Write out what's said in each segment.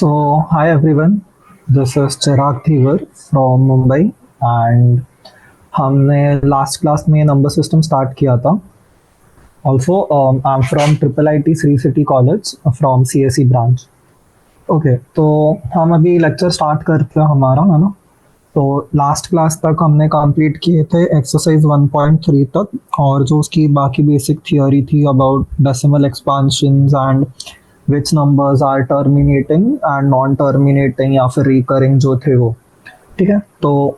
Hi everyone, this is Chirag Thevar from Mumbai and हमने last class में number system start किया था. Also I am from triple I T Sri City college from C S C branch. Okay, तो हम अभी lecture start करते हैं हमारा, है ना. तो लास्ट क्लास तक हमने कंप्लीट किए थे एक्सरसाइज 1.3 तक, और जो उसकी बाकी बेसिक थियोरी थी about decimal expansions and which numbers are terminating and non terminating या फिर रिकरिंग जो थे वो. ठीक है, तो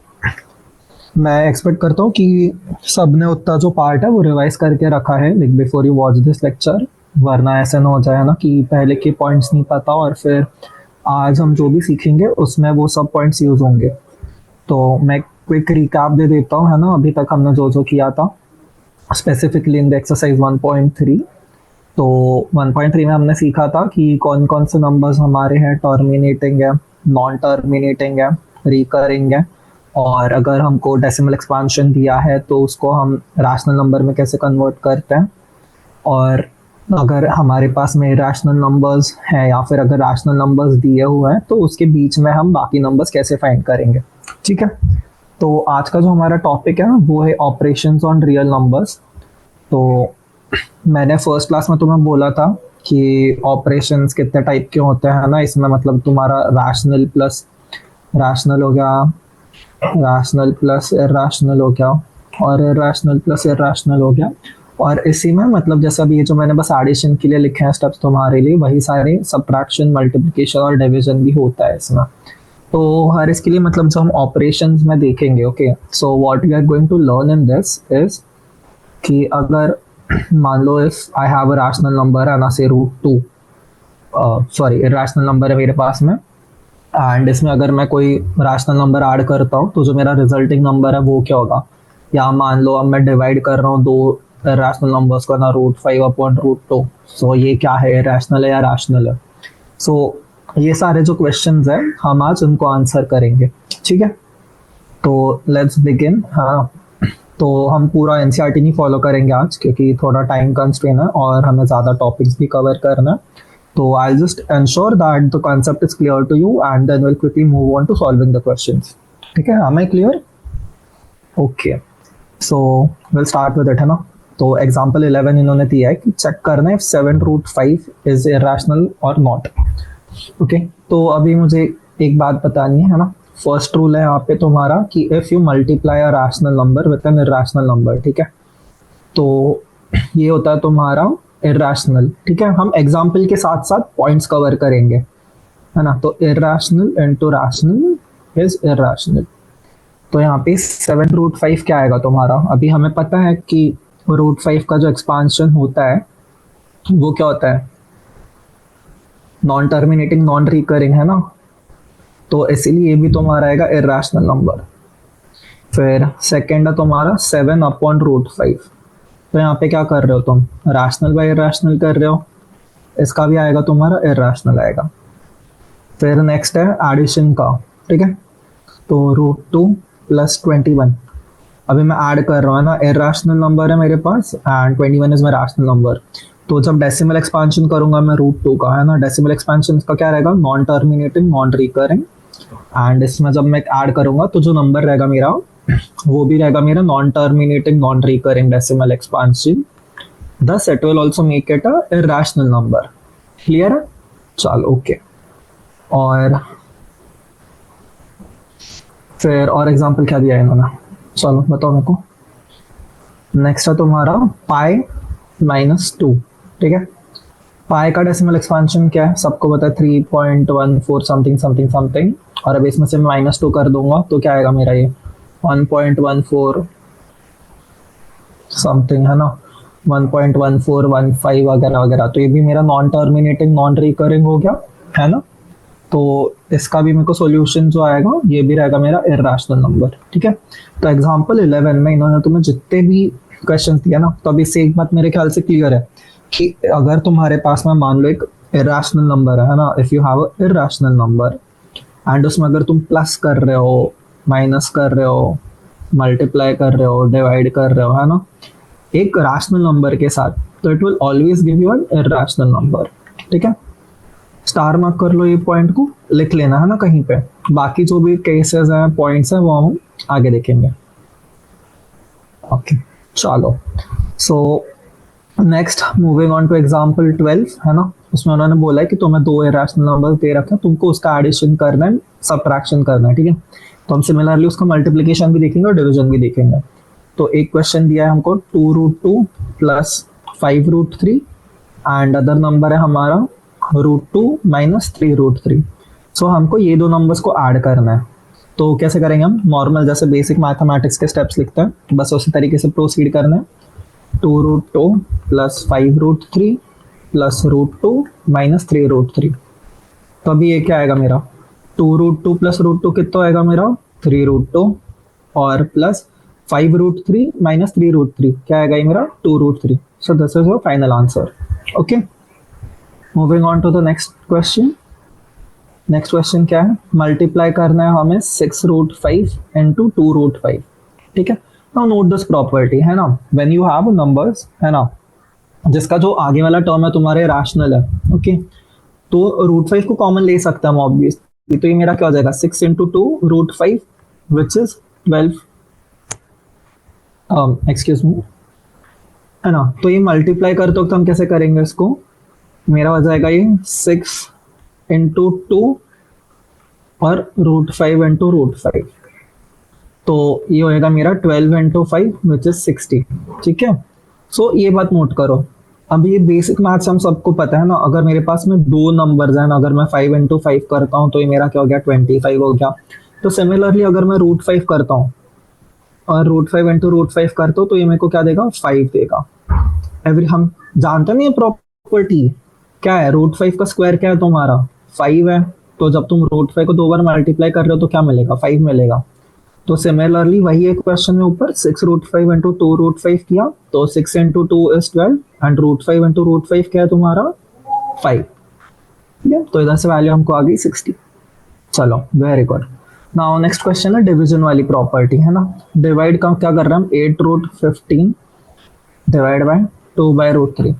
मैं एक्सपेक्ट करता हूँ कि सबने उतना जो पार्ट है वो रिवाइज करके रखा है like before you watch this lecture, वरना ऐसा ना हो जाए ना कि पहले के पॉइंट्स नहीं पता और फिर आज हम जो भी सीखेंगे उसमें वो सब पॉइंट्स यूज होंगे. तो मैं क्विक रिकैप दे देता हूँ, है ना, अभी तक हमने जो जो किया था स्पेसिफिकली इन द एक्सरसाइज 1.3. तो 1.3 में हमने सीखा था कि कौन कौन से नंबर्स हमारे हैं टर्मिनेटिंग है, नॉन टर्मिनेटिंग है, रिकरिंग है, और अगर हमको डेसिमल एक्सपांशन दिया है तो उसको हम रैशनल नंबर में कैसे कन्वर्ट करते हैं, और अगर हमारे पास में रैशनल नंबर्स हैं या फिर अगर रैशनल नंबर्स दिए हुए हैं तो उसके बीच में हम बाकी नंबर्स कैसे फाइंड करेंगे. ठीक है, तो आज का जो हमारा टॉपिक है वो है ऑपरेशंस ऑन रियल नंबर्स. तो मैंने फर्स्ट क्लास में तुम्हें बोला था कि ऑपरेशंस कितने टाइप के होते हैं ना, इसमें मतलब तुम्हारा रैशनल प्लस रैशनल हो गया, रैशनल प्लस इरैशनल हो गया, और इरैशनल प्लस इरैशनल हो गया. और इसी में मतलब जैसे अभी ये जो मैंने बस एडिशन के लिए लिखे हैं स्टेप्स तुम्हारे लिए, वही सारे सब्ट्रैक्शन, मल्टीप्लिकेशन और डिवीजन भी होता है इसमें. तो हर इसके लिए मतलब जो हम ऑपरेशंस में देखेंगे, okay, so what we are going to learn in this is कि अगर मान लो if I have a rational number है ना, से √2, सॉरी इरैशनल नंबर है मेरे पास में, एंड इसमें अगर मैं कोई रैशनल नंबर ऐड करता हूँ तो जो मेरा रिजल्टिंग नंबर है वो क्या होगा. या मान लो अब मैं डिवाइड कर रहा हूँ दो रैशनल नंबर्स का ना, √5/√2. सो ये क्या है, रैशनल है या रैशनल है. सो ये सारे जो क्वेश्चंस हैं हम आज उनको आंसर करेंगे. ठीक है, तो लेट्स बिगिन. हाँ, तो हम पूरा एनसीईआरटी नहीं फॉलो करेंगे आज क्योंकि थोड़ा टाइम कंस्ट्रेन है और हमें ज़्यादा टॉपिक्स भी कवर करना है. तो I just ensure that the concept is clear to you and then will quickly move on to solving the questions. ठीक है, am I clear? Okay, so will start with it, है ना. तो example 11 इन्होंने दिया है कि चेक करना है 7√5 इज इरैशनल और नॉट. ओके, तो अभी मुझे एक बात बतानी है ना. फर्स्ट रूल है यहाँ पे तुम्हारा कि if you multiply a rational number with an irrational number, ठीक है, तो ये होता है तुम्हारा इरैशनल. ठीक है, हम एग्जाम्पल के साथ साथ पॉइंट्स कवर करेंगे, है ना. तो irrational into rational is irrational. तो यहाँ पे 7√5 क्या आएगा तुम्हारा. अभी हमें पता है कि √5 का जो एक्सपांशन होता है वो क्या होता है, नॉन टर्मिनेटिंग नॉन रिकरिंग, है ना. तो इसीलिए ये भी तुम्हारा आएगा इरैशनल नंबर. फिर सेकेंड है तुम्हारा 7/√5. तो यहाँ पे क्या कर रहे हो तुम, रैशनल बाय इरैशनल कर रहे हो, इसका भी आएगा तुम्हारा इरैशनल आएगा. फिर नेक्स्ट है एडिशन का. ठीक है, तो √2 + 21. अभी मैं ऐड कर रहा हूँ, है ना, इरैशनल नंबर है मेरे पास and 21 is my rational number. तो जब डेसिमल एक्सपांशन करूंगा मैं √2 का, है ना, डेसिमल एक्सपांशन का क्या रहेगा, non terminating non recurring. And इसमें जब मैं ऐड करूंगा तो जो नंबर रहेगा मेरा वो भी रहेगा मेरा non terminating non recurring decimal expansion. thus it will also make it a irrational number. Clear है, चलो ओके. और फिर और एग्जांपल क्या दिया है इन्होंने, चलो बताओ मेरे को. नेक्स्ट है तुम्हारा π-2. ठीक है, पाई का डेसिमल एक्सपांशन क्या है सबको पता है, 3.14 समथिंग समथिंग समथिंग. और अब इसमें से -2 कर दूंगा तो क्या आएगा मेरा, ये 1.14 समथिंग, है ना, 1.1415 वगैरह वगैरह. तो ये भी मेरा नॉन टर्मिनेटिंग नॉन रिकरिंग हो गया, है ना. तो इसका भी मेरे को सॉल्यूशन जो आएगा ये भी रहेगा मेरा इरैशनल नंबर. ठीक है, तो एग्जांपल 11 में इन्होंने तुम्हें जितने भी क्वेश्चन दिया ना, तो अभी से एक बात मेरे ख्याल से क्लियर है कि अगर तुम्हारे पास में मान लो एक इरैशनल नंबर है ना, if you have a irrational number and उसमें अगर तुम प्लस कर रहे हो, माइनस कर रहे हो, मल्टीप्लाई कर रहे हो, डिवाइड कर रहे हो, है ना, एक रैशनल नंबर के साथ, तो it will always give you an irrational number. ठीक है, स्टार मार्क कर लो, ये पॉइंट को लिख लेना है ना कहीं पे। बाकी जो भी केसेस हैं, पॉइंट्स हैं, वो हम आगे देखेंगे। ओके, चलो। So next moving on two example 12 है ना, उसमें उन्होंने बोला है कि तुम्हें दो इरेशनल नंबर दे रखे हैं, तुमको उसका एडिशन करना है, सब्ट्रैक्शन करना है, ठीक है। तो हम सिमिलरली उसका मल्टीप्लिकेशन भी देखेंगे और डिवीजन भी देखेंगे। तो एक क्वेश्चन दिया है हमको 2√2 प्लस 5√3 एंड अदर नंबर है हमारा √2 माइनस 3√3। सो हमको ये दो नंबर्स को ऐड करना है। तो कैसे करेंगे हम? नॉर्मल जैसे बेसिक मैथमेटिक्स के स्टेप्स लिखते हैं, बस उसी तरीके से प्रोसीड करना है। 2√2 प्लस 5√3 प्लस √2 माइनस 3√3। तो अभी ये क्या आएगा मेरा? 2√2 प्लस √2 कितना आएगा मेरा? 3√2 और प्लस 5√3 माइनस 3√3 क्या आएगा ये मेरा? 2√3। So this is your final answer. Okay, moving on to the next question. Next question क्या है? मल्टीप्लाई करना है हमें 6√5 इंटू 2√5, ठीक है। नाउ नोट दिस प्रॉपर्टी, है ना, व्हेन यू हैव नंबर्स, है ना, जिसका जो आगे वाला टर्म है तुम्हारे रैशनल है, ओके, तो √5 को कॉमन ले सकते हैं हम ऑब्वियसली। तो ये मेरा क्या हो जाएगा? 6 into 2√5 which is 12, excuse me, है ना। तो ये मल्टीप्लाई करते वक्त हम कैसे करेंगे इसको? मेरा हो जाएगा ये 6 इंटू 2 और √5 इंटू √5, तो ये होएगा मेरा 12 इंटू 5 विच इज 60, ठीक है। सो ये बात नोट करो। अब ये बेसिक मैथ्स हम सबको पता है ना, अगर मेरे पास में दो नंबर्स हैं, अगर मैं 5 इंटू 5 करता हूँ तो ये मेरा क्या हो गया? 25 हो गया। तो सिमिलरली अगर मैं √5 करता हूँ और √5 इंटू √5 करता हूँ तो ये मेरे को क्या देगा? 5 देगा। एवरी हम जानते नहीं है प्रॉपर्टी क्या है? √5 का स्क्वायर क्या है तुम्हारा? 5 है। तो जब तुम √5 को दो बार मल्टीप्लाई कर रहे हो तो क्या मिलेगा? 5 मिलेगा। तो सिमिलरली वही एक क्वेश्चन में ऊपर 6√5 इंटू 2√5 किया, तो 6 इंटू 2 इज 12 एंड √5 इंटू √5 क्या है तुम्हारा? 5, ठीक है। तो इधर से वैल्यू हमको आ गई 60। चलो, very good. Now next question है डिवीजन वाली प्रॉपर्टी, है ना। डिवाइड का क्या कर रहे हैं हम? 8√15 डिवाइड बाय 2/√3।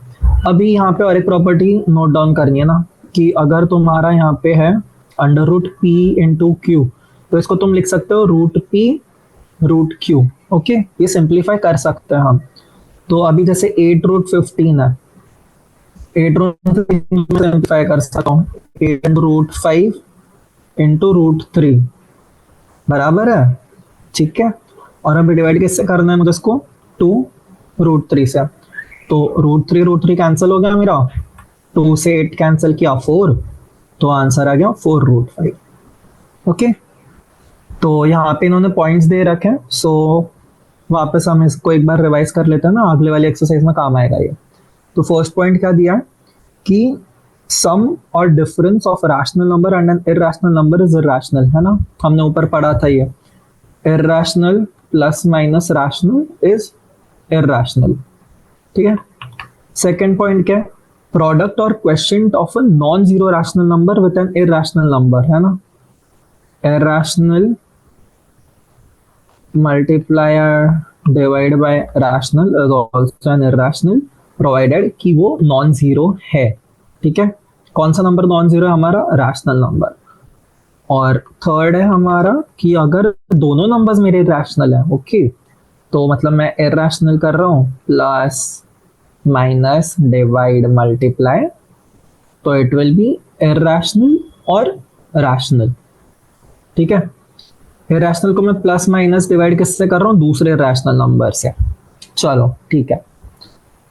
अभी यहाँ पे और एक प्रॉपर्टी नोट डाउन करनी है ना, कि अगर तुम्हारा यहाँ पे है √p इंटू क्यू, तो इसको तुम लिख सकते हो √p√q, ओके। ये सिंप्लीफाई कर सकते हैं हम। तो अभी जैसे 8√15 है, 8√15 सिंप्लीफाई कर सकता हूँ 8√5 इंटू √3 बराबर है, ठीक है। और अभी डिवाइड किससे करना है मुझे इसको? 2√3 से। तो √3 कैंसिल हो गया मेरा, 2 से 8 कैंसिल किया 4, तो आंसर आ गया 4√5, ओके। तो यहाँ पे इन्होंने पॉइंट्स दे रखे हैं, सो वापस हम इसको एक बार रिवाइज कर लेते हैं ना, अगले वाली एक्सरसाइज में काम आएगा ये। तो फर्स्ट पॉइंट क्या दिया है कि सम और difference of rational number and an irrational number is irrational, है ना, हमने ऊपर पढ़ा था ये। Irrational plus minus rational is irrational, ठीक है। सेकेंड पॉइंट क्या है? प्रोडक्ट और question of a non zero rational number with an irrational number, है ना। Irrational multiplier divide by rational is also an irrational provided कि वो नॉन जीरो है, ठीक है। कौन सा नंबर नॉन जीरो है? हमारा रैशनल नंबर। और थर्ड है हमारा कि अगर दोनों नंबर्स मेरे रैशनल है, ओके, तो मतलब मैं इरैशनल कर रहा हूँ, प्लस माइनस डिवाइड मल्टीप्लाई, तो इट विल बी इरैशनल और रैशनल, ठीक है। इरैशनल को मैं प्लस माइनस डिवाइड किससे कर रहा हूँ? दूसरे रैशनल नंबर से। चलो, ठीक है।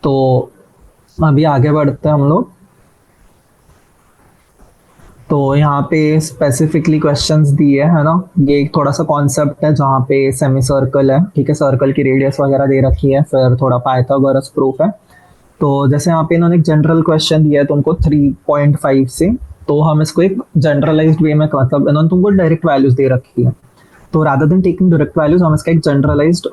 तो अभी आगे बढ़ते हैं हम लोग। तो यहाँ पे स्पेसिफिकली क्वेश्चंस दिए है ना, ये एक थोड़ा सा कॉन्सेप्ट है जहाँ पे सेमी सर्कल है, ठीक है, सर्कल की रेडियस वगैरह दे रखी है, फिर थोड़ा पाइथागोरस प्रूफ है। तो जैसे यहाँ पे इन्होंने एक जनरल क्वेश्चन दिया है तुमको 3.5 से, तो हम इसको एक जनरलाइज्ड वे में, मतलब इन्होंने तुमको डायरेक्ट वैल्यूज दे रखी है, तो rather than taking direct values हम इसका एक जनरलाइज्ड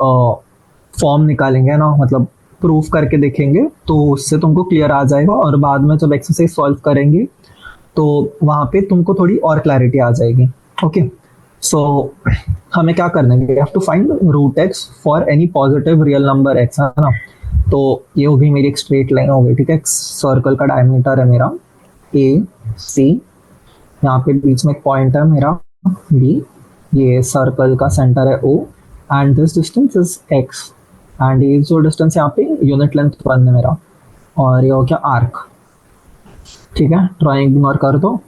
फॉर्म निकालेंगे ना, मतलब प्रूफ करके देखेंगे, तो उससे तुमको क्लियर आ जाएगा। और बाद में जब एक्सरसाइज सॉल्व करेंगे तो वहां पे तुमको थोड़ी और क्लैरिटी आ जाएगी, ओके। सो हमें क्या करना है? We have to find root x for any positive real number x, है ना। तो ये हो गई मेरी एक स्ट्रेट लाइन हो गई, ठीक है। सर्कल का डायमीटर है मेरा ए, सी, यहाँ पे बीच में एक पॉइंट है मेरा बी, ये सर्कल का सेंटर है O, and this distance is x, and ये जो डिस्टेंस यहाँ पे यूनिट लेंथ 1 है मेरा, और ये हो गया आर्क। ठीक है, ड्राइंग इग्नोर कर दो।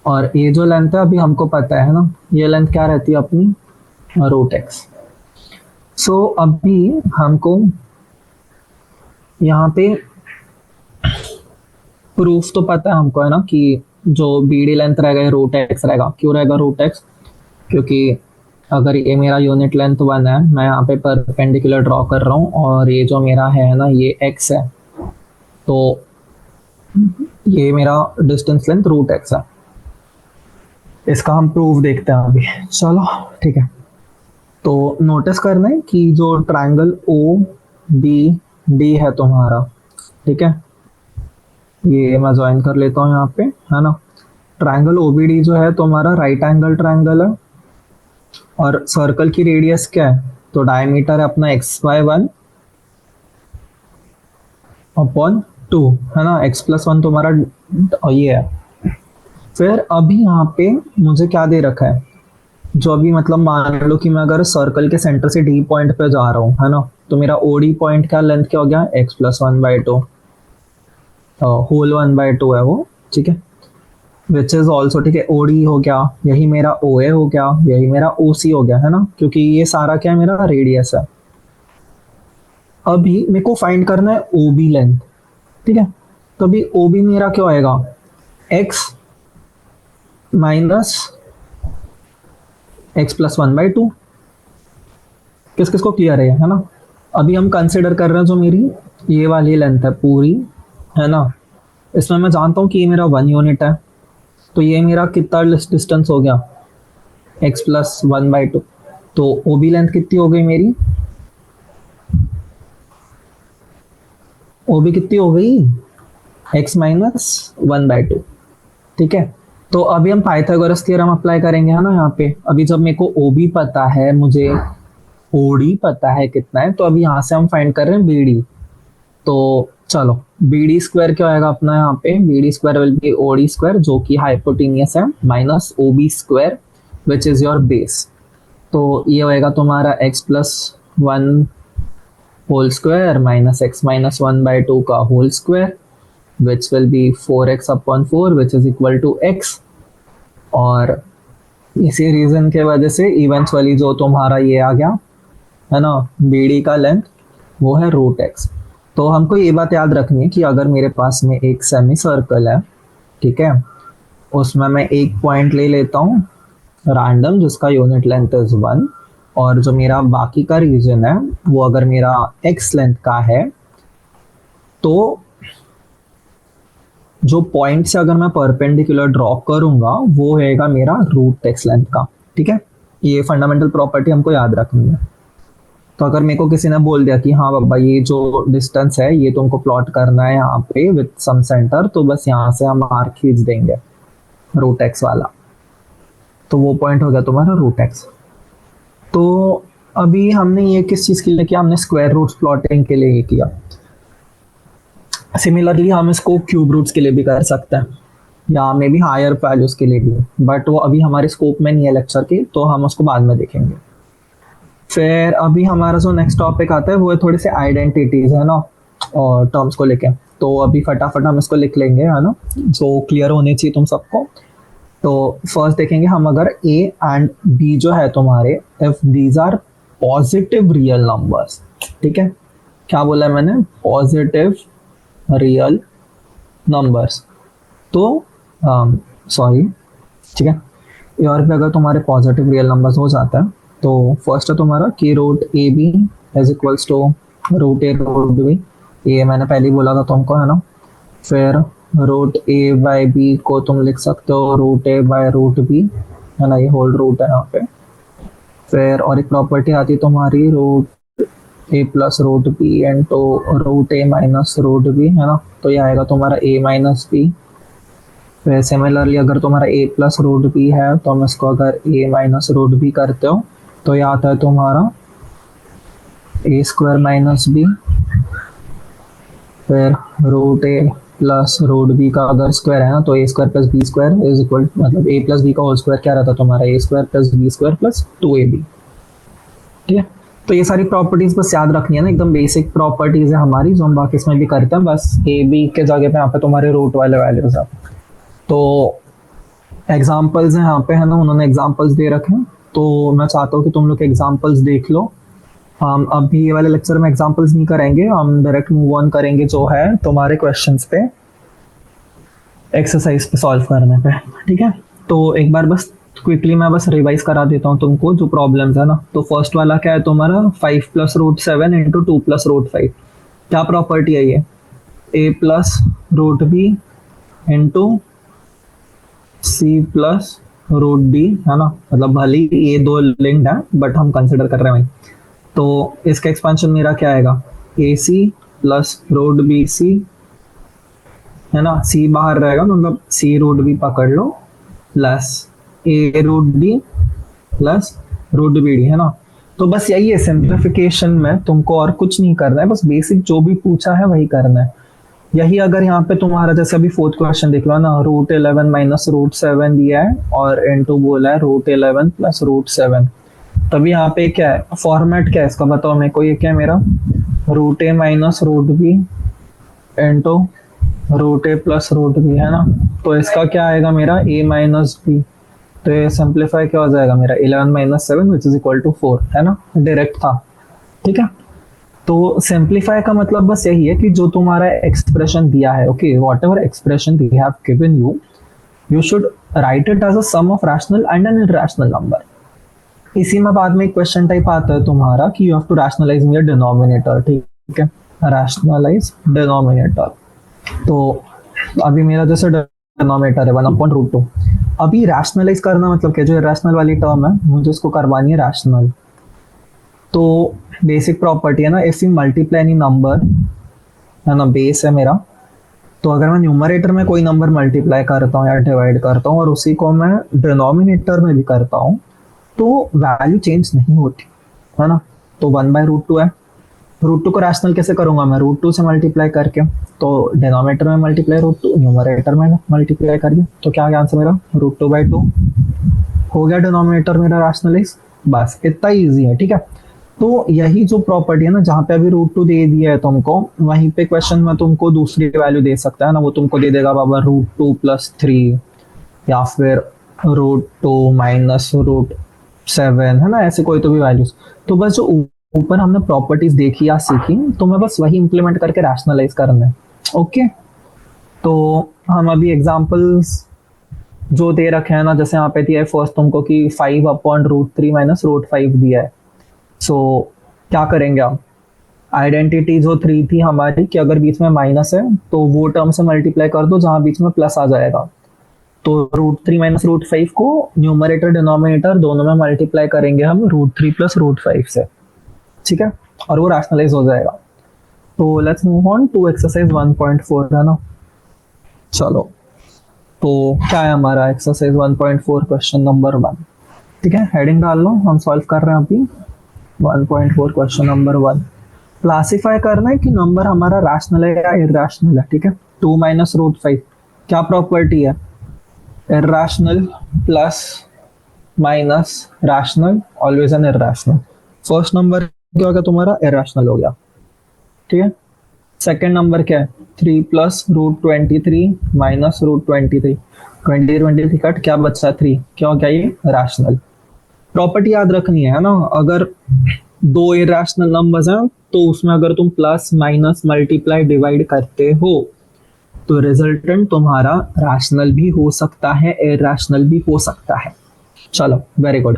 और ये जो लेंथ है अभी हमको पता है ना, ये लेंथ क्या रहती है अपनी, रूट एक्स। सो अभी हमको यहाँ पे प्रूफ तो पता है हमको, है ना, कि जो बी डी लेंथ रहेगा ये रूट एक्स रहेगा। क्यों रहेगा रूट एक्स? क्योंकि अगर ये मेरा यूनिट लेंथ 1 है, मैं यहाँ पे परपेंडिकुलर ड्रॉ कर रहा हूँ, और ये जो मेरा है ना ये एक्स है, तो ये मेरा डिस्टेंस लेंथ रूट एक्स है। इसका हम प्रूफ देखते हैं अभी। चलो ठीक है, तो नोटिस करना है कि जो ट्रायंगल ओ बी डी है तुम्हारा, ठीक है, ये मैं ज्वाइन कर लेता हूँ यहाँ पे, है ना। ट्रायंगल ओबीडी जो है तुम्हारा राइट एंगल ट्रायंगल है, और सर्कल की रेडियस क्या है, तो डायमीटर है अपना xy1 अपॉन 2, है ना, x+1 तुम्हारा ये है। फिर अभी यहाँ पे मुझे क्या दे रखा है, जो अभी मतलब मान लो कि मैं अगर सर्कल के सेंटर से डी पॉइंट पे जा रहा हूँ, है ना, तो मेरा ओडी पॉइंट का लेंथ क्या हो गया, x+1/2, होल 1/2 है वो, ठीक है, विच इज ऑल्सो, ठीक है, ओडी हो गया, यही मेरा ओ ए हो गया, यही मेरा ओ सी हो गया, है ना, क्योंकि ये सारा क्या है, मेरा रेडियस है। अभी मेरे को फाइंड करना है ओ बी लेंथ, ठीक है, तो अभी ओ बी मेरा क्या आएगा, एक्स माइनस x+1/2। किस किस को क्लियर है ना। अभी हम कंसिडर कर रहे हैं जो मेरी ये वाली लेंथ है पूरी, है ना, इसमें मैं जानता हूँ कि ये मेरा 1 यूनिट है, तो ये मेरा कितना डिस्टेंस हो गया, x+1/2। तो ओ बी लेंथ कितनी हो गई मेरी, ओ बी कितनी हो गई, x-1/2, ठीक है। तो अभी हम पाइथागोरस थ्योरम अप्लाई करेंगे, है ना, यहाँ पे। अभी जब मेरे को ओ बी पता है, मुझे ओडी पता है कितना है, तो अभी यहाँ से हम फाइंड कर रहे हैं बी डी। तो चलो, बी डी स्क्वायर क्या आएगा अपना यहाँ पे, B D square will be O D square, जो कि हाइपोटेनियस है, minus O B square which is your base. तो ये होएगा तुम्हारा x+1 whole square minus x-1/2 का whole square, which will be 4x/4 which is equal to x। और इसी रीजन के वजह से इवेंचुअली जो तुम्हारा ये आ गया, है ना, बी डी का लेंथ वो है रूट एक्स। तो हमको ये बात याद रखनी है कि अगर मेरे पास में एक सेमी सर्कल है, ठीक है, उसमें मैं एक पॉइंट ले लेता हूँ रैंडम जिसका यूनिट लेंथ इज 1, और जो मेरा बाकी का रीजन है वो अगर मेरा एक्स लेंथ का है, तो जो पॉइंट से अगर मैं परपेंडिकुलर ड्रॉ करूंगा वो रहेगा मेरा रूट एक्स लेंथ का, ठीक है। ये फंडामेंटल प्रॉपर्टी हमको याद रखनी है। तो अगर मेरे को किसी ने बोल दिया कि हाँ बाबा ये जो डिस्टेंस है ये तुमको प्लॉट करना है यहाँ पे विद सम सेंटर, तो बस यहाँ से हम आर्क खींच देंगे रूट एक्स वाला, तो वो पॉइंट हो गया तुम्हारा रूट एक्स। तो अभी हमने ये किस चीज़ के लिए किया, हमने स्क्वायर रूट्स प्लॉटिंग के लिए ये किया। सिमिलरली हम इसको क्यूब रूट्स के लिए भी कर सकते हैं, या मे बी हायर वैल्यूज के लिए भी, बट वो अभी हमारे स्कोप में नहीं है लेक्चर के, तो हम उसको बाद में देखेंगे। फिर अभी हमारा जो नेक्स्ट टॉपिक आता है वो है थोड़ी सी आइडेंटिटीज, है ना, और टर्म्स को लेके। तो अभी फटाफट हम इसको लिख लेंगे, है ना, जो क्लियर होने चाहिए तुम सबको। तो फर्स्ट देखेंगे हम, अगर ए एंड बी जो है तुम्हारे, if these are positive real numbers, ठीक है, क्या बोला है मैंने, पॉजिटिव रियल नंबर्स, तो सॉरी, ठीक है, और भी अगर तुम्हारे पॉजिटिव रियल नंबर्स हो जाता है, तो फर्स्ट है तुम्हारा कि root A B is equals to root A root B, ये मैंने पहले ही बोला था तुमको, है ना। फिर रूट ए बाई बी को तुम लिख सकते हो root A by root B, है ना, ये होल रूट है यहाँ पे। फिर और एक प्रॉपर्टी आती है तुम्हारी root A plus root B and तो रूट ए माइनस रूट बी, है ना, तो ये आएगा तुम्हारा ए माइनस बी। फिर सिमिलरली अगर तुम्हारा ए प्लस रूट बी है, तो हम इसको अगर ए माइनस रूट बी करते हो, तो ये आता है तुम्हारा ए स्क्वायर माइनस बी। फिर रूट ए प्लस रूट बी का अगर स्क्वायर है ना तो a square plus b square is equal, मतलब ए प्लस बी का होल स्क्वायर क्या रहता है तुम्हारा, a square plus b square plus 2ab। ठीक है, तो ये सारी प्रॉपर्टीज बस याद रखनी है ना, एकदम बेसिक प्रॉपर्टीज है हमारी जो हम बाकी इसमें भी करते हैं, बस ए बी के जगह पे यहाँ पे तुम्हारे रूट वाले वैल्यूज है। तो एग्जाम्पल्स हैं यहाँ पे, है ना, उन्होंने एग्जाम्पल्स दे रखे हैं, तो मैं चाहता हूँ कि तुम लोग एग्जाम्पल्स देख लो। हम अभी ये वाले लेक्चर में एग्जाम्पल्स नहीं करेंगे, हम डायरेक्ट मूव ऑन करेंगे जो है तुम्हारे क्वेश्चंस पे, एक्सरसाइज पे सॉल्व करने पे। ठीक है, तो एक बार बस क्विकली मैं बस रिवाइज करा देता हूँ तुमको जो प्रॉब्लम्स है ना। तो फर्स्ट वाला क्या है तुम्हारा, 5 plus root 7 into 2 plus root 5। क्या प्रॉपर्टी है ये, a plus root B into c plus root d, है ना, मतलब भले ही ये दो लिंक्ड है बट हम कंसिडर कर रहे हैं भाई। तो इसका एक्सपेंशन मेरा क्या आएगा, a c plus root b c, है ना, सी बाहर रहेगा मतलब सी रूट बी पकड़ लो, plus a root d plus root b d, है ना। तो बस यही है सिंप्लीफिकेशन में, तुमको और कुछ नहीं करना है, बस बेसिक जो भी पूछा है वही करना है। यही अगर यहाँ पे तुम्हारा जैसे अभी फोर्थ क्वेश्चन देख लो ना, रूट 11 माइनस रूट 7 दिया है और इनटू बोला है रूट 11 प्लस रूट 7। तभी यहाँ पे क्या है, फॉर्मेट क्या है इसका बताओ मेरे को, ये क्या है मेरा, रूट ए minus root B into root ए प्लस रूट बी, है ना। तो इसका क्या आएगा मेरा, ए माइनस बी, तो ये सिंप्लीफाई क्या हो जाएगा मेरा, 11 minus 7 which is equal to 4, है ना, डायरेक्ट था। ठीक है, तो सिंप्लीफाई का मतलब बस यही है कि जो तुम्हारा एक्सप्रेशन दिया है, okay, whatever expression they have given you, you should write it as a sum of rational and an irrational number. इसी में बाद में एक क्वेश्चन टाइप आता है तुम्हारा कि you have to rationalise your denominator. ठीक है, रैशनलाइज डिनोमिनेटर। तो अभी मेरा जैसे डिनोमिनेटर है 1/√2, अभी रैशनलाइज करना मतलब क्या, जो रैशनल वाली टर्म है मुझे इसको करवानी है रैशनल। तो बेसिक प्रॉपर्टी है ना, if you multiply any number, है ना, बेस है मेरा, तो अगर मैं न्यूमरेटर में कोई नंबर मल्टीप्लाई करता हूँ या डिवाइड करता हूँ और उसी को मैं डिनोमिनेटर में भी करता हूँ तो वैल्यू चेंज नहीं होती, है ना। तो 1/√2 है, √2 को रैशनल कैसे करूंगा मैं, √2 से मल्टीप्लाई करके, तो डिनोमिनेटर में मल्टीप्लाई √2, न्यूमरेटर में मल्टीप्लाई करके, तो क्या आंसर मेरा, √2/2 हो गया डिनोमिनेटर मेरा रैशनलाइज। बस इतना ईजी है। ठीक है, तो यही जो प्रॉपर्टी है ना, जहाँ पे अभी √2 दे दिया है तुमको, वहीं पे क्वेश्चन में तुमको दूसरी वैल्यू दे सकता है ना, वो तुमको दे देगा बाबा √2 + 3 या फिर √2 माइनस √7, है ना, ऐसे कोई तो भी वैल्यूज। तो बस जो ऊपर हमने प्रॉपर्टीज देखी या सीखी, तो मैं बस वही इंप्लीमेंट करके रैशनलाइज करना है। ओके, तो हम अभी एग्जांपल्स जो दे रखे हैं ना, जैसे यहाँ पे दिया है फर्स्ट तुमको कि 5/√3 माइनस √5 दिया है। सो क्या करेंगे आप, आइडेंटिटी जो 3 थी हमारी कि अगर बीच में माइनस है तो वो टर्म से मल्टीप्लाई कर दो जहां बीच में प्लस आ जाएगा। तो √3 माइनस √5 को न्यूमरेटर डिनोमिनेटर दोनों में मल्टीप्लाई करेंगे हम √3 + √5 से। ठीक है, और वो रैशनलाइज हो जाएगा। तो let's move on to exercise 1.4, है ना। चलो, तो क्या है हमारा एक्सरसाइज 1.4 क्वेश्चन नंबर 1। ठीक है, हेडिंग डाल लो, हम सॉल्व कर रहे हैं अभी 1.4 क्वेश्चन नंबर 1। क्लासिफाई करना है कि नंबर हमारा रैशनल है या इरैशनल है। ठीक है, 2 माइनस √5 क्या प्रॉपर्टी है, irrational plus minus rational always an irrational. First number क्या होगा तुम्हारा, इरैशनल हो गया। ठीक है, सेकंड नंबर क्या है, 3 प्लस √23 माइनस √23, 23 कट क्या बचा 3, क्या हो गया ये रैशनल। प्रॉपर्टी याद रखनी है ना, अगर दो इरैशनल नंबर्स हैं तो उसमें अगर तुम प्लस माइनस मल्टीप्लाई डिवाइड करते हो तो रिजल्टेंट तुम्हारा रैशनल भी हो सकता है, इरैशनल भी हो सकता है। चलो वेरी गुड,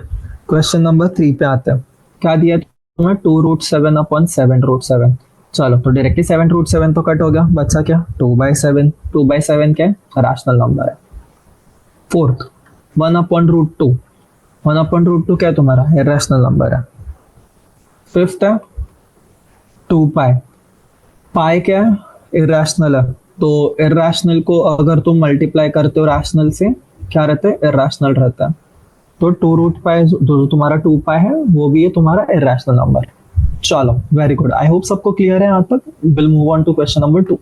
क्वेश्चन नंबर 3 पे आते हैं। क्या दिया तुम्हें, 2√7/7 √7। चलो, तो डायरेक्टली 7 √7 तो कट हो गया, बचा क्या 2/7। 2/7 क्या है, रैशनल नंबर है। फोर्थ 1/√2, 1/√2 क्या है तुम्हारा, इरैशनल नंबर है। फिफ्थ है 2π, पाई क्या है, इरैशनल है। तो इरैशनल को अगर तुम मल्टीप्लाई करते हो रैशनल से क्या रहता है, इरैशनल रहता है। तो 2√π जो तुम्हारा 2π है वो भी है तुम्हारा इरैशनल नंबर। चलो वेरी गुड, आई होप सबको क्लियर है यहाँ तक। Will move on to question number 2।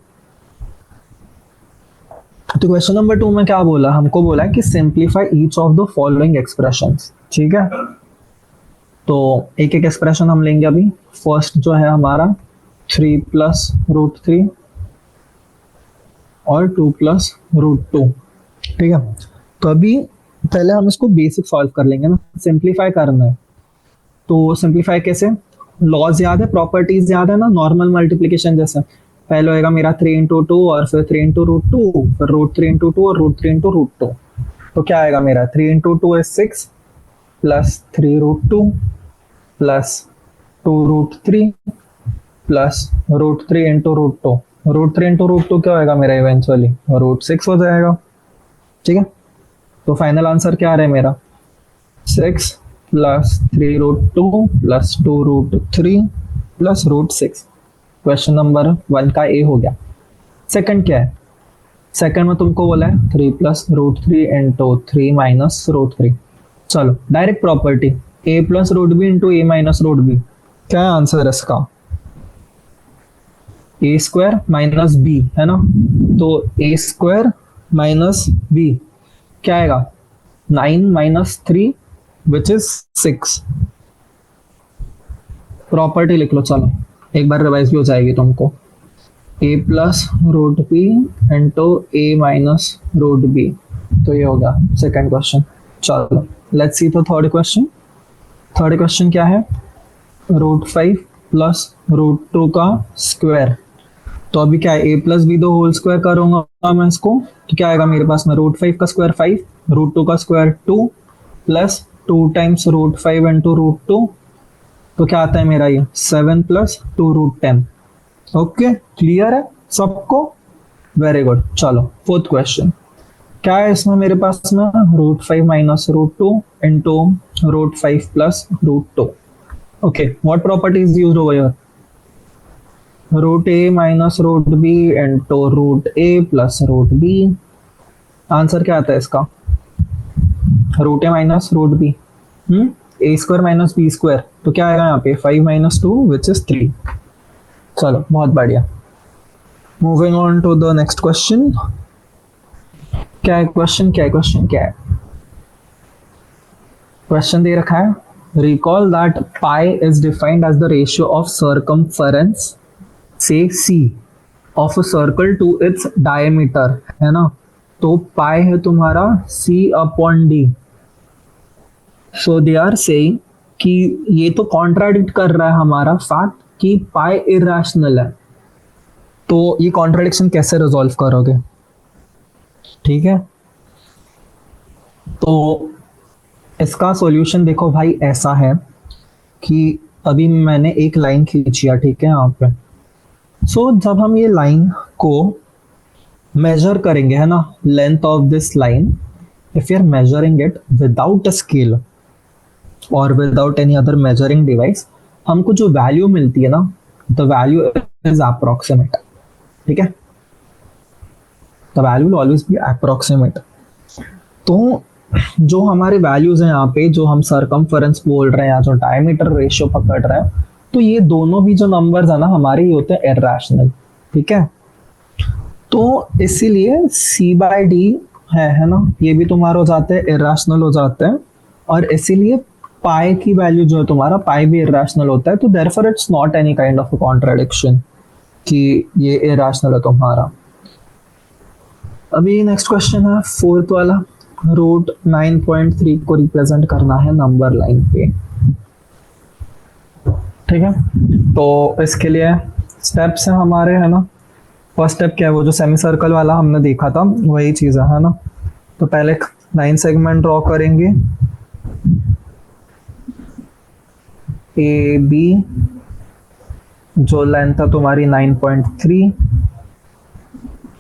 तो क्वेश्चन नंबर 2 में क्या बोला, हमको बोला है कि simplify each of the following expressions. ठीक है, तो एक एक एक्सप्रेशन हम लेंगे अभी। फर्स्ट जो है हमारा 3 + √3 और 2 + √2। ठीक है, तो अभी पहले हम इसको बेसिक सॉल्व कर लेंगे ना, सिंप्लीफाई करना है। तो सिंप्लीफाई कैसे, लॉज याद है, प्रॉपर्टीज याद है ना, नॉर्मल मल्टीप्लीकेशन जैसे। पहले होएगा मेरा 3 × 2 और फिर 3 × √2, फिर √3 × 2 और √3 × √2। तो क्या आएगा मेरा 3 × 2 is 6 प्लस 3 √2 प्लस 2 √3 प्लस √3 × √2। √3 × √2 क्या होएगा मेरा इवेंचुअली √6 हो जाएगा। ठीक है, तो फाइनल आंसर क्या आ रहा है मेरा 6 plus 3 √2 plus 2 √3 plus √6। Question number 1 का ए हो गया। सेकंड क्या है, सेकंड में तुमको बोला है 3 + √3 इंटू 3 माइनस √3। चलो direct property, a + √b into a minus √b। क्या है आंसर इसका, a² माइनस b है ना, तो a² माइनस b क्या आएगा 9 - 3 विच इज 6। प्रॉपर्टी लिख लो, चलो एक बार रिवाइज भी हो जाएगी तुमको। a + √b into a minus √b, तो ये होगा सेकंड क्वेश्चन। चलो let's see the third question. Third question क्या है, √5 प्लस √2 का स्क्वायर। तो अभी क्या है a + b दो होल स्क्वायर करूंगा मैं इसको, तो क्या आएगा मेरे पास में √5 का स्क्वायर 5, √2 का स्क्वायर 2 प्लस 2 टाइम्स √5 इंटू √2, तो क्या आता है मेरा ये 7 + 2 √10। ओके क्लियर है सबको, वेरी गुड। चलो फोर्थ क्वेश्चन क्या है, इसमें मेरे पास में √5 minus √2 into √5 plus √2। Okay what property is used over here, √a minus √b into √a plus √b। Answer क्या आता है इसका, √a minus √b, a² minus b², तो क्या आएगा यहाँ पे 5 - 2 विच इज 3। चलो बहुत बढ़िया, moving on to the next question. क्या है क्वेश्चन, क्या है क्वेश्चन, क्या है क्वेश्चन दे रखा है, recall that pi is defined as the ratio of circumference से c of a circle to its diameter, है ना। तो पाई है तुम्हारा c/d। So they are saying कि ये तो कॉन्ट्राडिक्ट कर रहा है हमारा फैक्ट कि पाई इरेशनल है, तो ये कॉन्ट्राडिक्शन कैसे रिजॉल्व करोगे। ठीक है, तो इसका सॉल्यूशन देखो भाई ऐसा है कि अभी मैंने एक लाइन खींची है, ठीक है यहाँ पे। सो जब हम ये लाइन को मेजर करेंगे, है ना, length of this line, if you are measuring it without a scale और without any other measuring device, हमको जो वैल्यू मिलती है ना, द वैल्यू इज अप्रोक्सीमेट। ठीक है, the value will always be approximate. तो जो हमारे वैल्यूज हैं यहाँ पे, जो हम सरकमफरेंस बोल रहे हैं या जो डायमीटर रेशियो पकड़ रहे हैं, तो ये दोनों भी जो नंबर्स है ना हमारे, ये होते हैं इरेशनल। ठीक है, तो इसीलिए c/d है ना, ये भी तुम्हारा हो जाते हैं इरेशनल हो जाते हैं, और इसीलिए पाई की वैल्यू जो है तुम्हारा, पाई भी इरेशनल होता है। तो therefore it's not any kind of contradiction कि ये इरेशनल है तुम्हारा। अभी नेक्स्ट क्वेश्चन है फोर्थ वाला, √9.3 को रिप्रेजेंट करना है नंबर लाइन पे। ठीक है, तो इसके लिए स्टेप्स हैं हमारे, है ना। फर्स्ट स्टेप क्या है, वो जो सेमी सर्कल वाला हमने देखा था वही चीज है ना। तो पहले लाइन सेगमेंट ड्रॉ करेंगे, ए बी, जो लेंथ था तुम्हारी 9.3।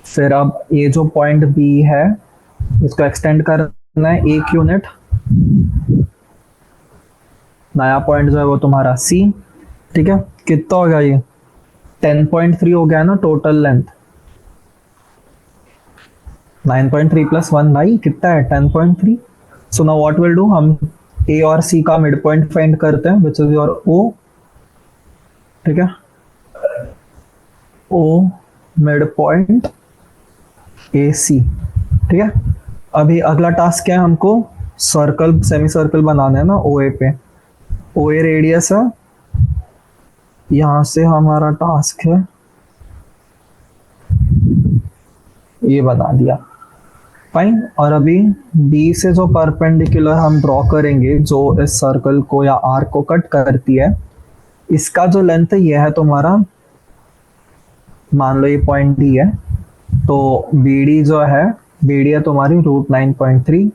फिर अब ये जो पॉइंट बी है इसको एक्सटेंड करना है 1 यूनिट, नया पॉइंट जो है वो तुम्हारा सी। ठीक है, कितना हो गया ये 10.3 हो गया ना टोटल लेंथ। 9.3 + 1 भाई कितना है 10.3। So now what will do, हम ए और सी का मिड पॉइंट फाइंड करते हैं विच इज योर ओ। ठीक है, ओ मिड पॉइंट ए सी। ठीक है, अभी अगला टास्क क्या है, हमको सर्कल सेमी सर्कल बनाना है ना ओ ए पे। ओ ए रेडियस है, यहाँ से हमारा टास्क है ये बना दिया, फाइन। और अभी बी से जो परपेंडिकुलर हम ड्रॉ करेंगे जो इस सर्कल को या आर्क को कट करती है, इसका जो लेंथ है ये है तुम्हारा, मान लो ये पॉइंट डी है, तो बी डी जो है, बी डी है तुम्हारी √9.3।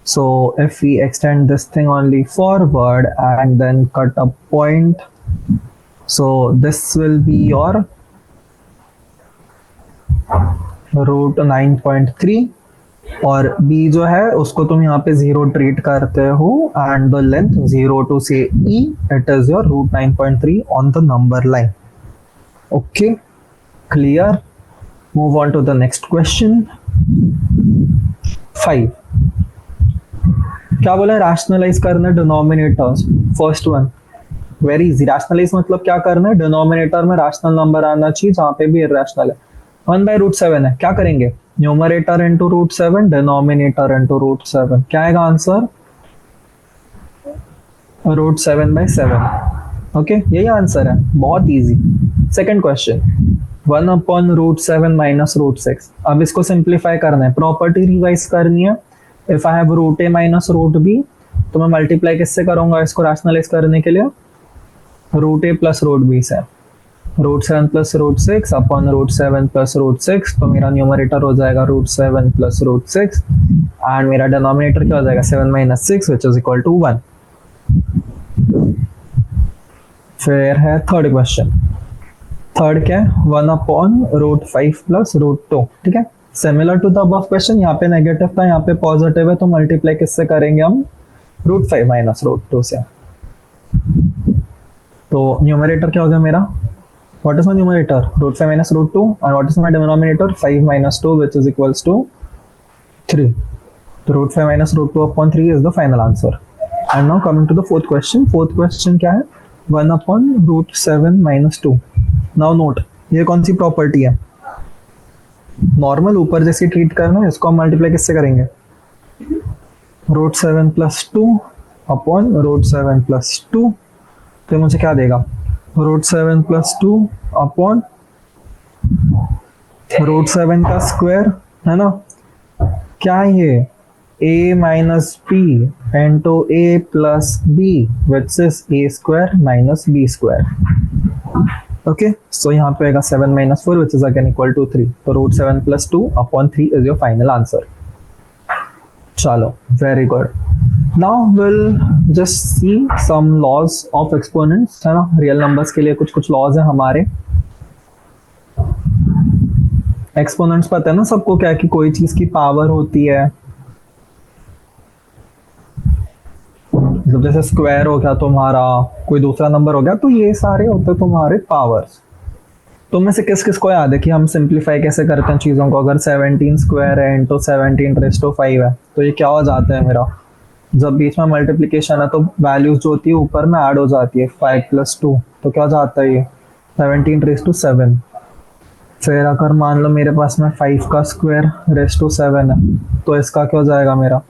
So if we extend this thing only forward and then cut a point, so this will be your √9.3, और b जो है उसको तुम यहाँ पे 0 ट्रीट करते हो, and the length 0 to say e, it is your √9.3 on the number line. Okay, clear? Move on to the next question. 5. क्या बोला है, रैशनलाइज करना है denominators. First one very easy, rationalise मतलब क्या करना है, डिनोमिनेटर में रैशनल नंबर आना चाहिए जहां पे भी इरैशनल है। 1/√7 है, क्या करेंगे, न्यूमरेटर इंटू √7, डिनोमिनेटर इंटू √7, क्या आएगा आंसर, √7/7। ओके, यही आंसर है, बहुत इजी। Second question, 1/√7 minus √6। अब इसको सिंप्लीफाई करना है, प्रॉपर्टी रिवाइज करनी है। If I have √a minus √b, तो मैं मल्टीप्लाई किससे करूंगा इसको रैशनलाइज करने के लिए, √a प्लस √b से। √7 प्लस √6 अपॉन √7 प्लस √6, तो मेरा न्यूमरेटर हो जाएगा √7 प्लस √6, एंड मेरा डिनोमिनेटर क्या हो जाएगा, 7 minus 6 which is equal to 1। फिर है थर्ड क्वेश्चन, थर्ड क्या है, 1/√5 प्लस √2। ठीक है, similar to the above question, यहाँ पे नेगेटिव था, यहाँ पे पॉजिटिव है, तो मल्टीप्लाई किससे करेंगे हम, √5 माइनस √2 से। तो न्यूमरेटर क्या हो गया मेरा, what is my numerator, √5 minus √2, and what is my denominator, 5 minus 2 which is equals to 3। तो √5 minus √2 upon 3 is the final answer. And now coming to the fourth question. Fourth question क्या है, 1/√7 minus 2। Now note, ये कौन सी property है, normal ऊपर जैसे treat करना है, इसको हम मल्टीप्लाई किससे करेंगे, √7 प्लस 2 अपॉन √7 प्लस 2, तो मुझे क्या देगा, √7 प्लस 2 अपॉन √7 का स्क्वायर, है ना, क्या है ये, a minus B into a plus B which is a square minus b square. Okay, so यहाँ पे आएगा 7 minus 4 which is again equal to 3, तो √7 plus 2 upon 3 is your final answer. चलो, very good. Now will just see some laws of exponents, है ना, real numbers के लिए कुछ कुछ लॉज है हमारे। एक्सपोनेंट्स पता है ना सबको, क्या है कि कोई चीज की पावर होती है, मतलब जैसे स्क्वायर हो गया तुम्हारा, कोई दूसरा नंबर हो गया, तो ये सारे होते तुम्हारे पावर्स। तो में से किस किस को याद है कि हम सिंप्लीफाई कैसे करते हैं चीज़ों को, अगर 17 स्क्वायर है इंटू 17 है, तो ये क्या हो जाता है मेरा, जब बीच में मल्टीप्लीकेशन है तो वैल्यूज जो होती है ऊपर में ऐड हो जाती है, 5 + 2, तो क्या हो जाता है ये 17 फिर अगर मान लो मेरे पास में 5 का स्क्वायर रेस टू 7 है, तो इसका क्या हो जाएगा मेरा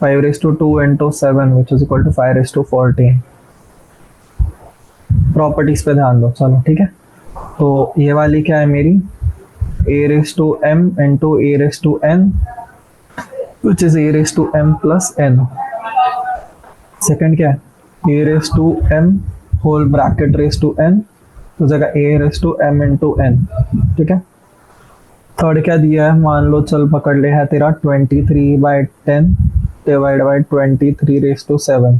5 into 7 which is equal to 5/14। Properties पे ध्यान दो, चलो ठीक है। तो ये वाली क्या है मेरी, a⁻m into a⁻n which is a⁻m plus n। Second क्या है, a⁻m होल ब्रैकेट n, तो जगह a⁻m इंटू n। ठीक है, थर्ड क्या दिया है, मान लो चल पकड़ ले है तेरा 23/10 डिवाइड बाई 23⁻7।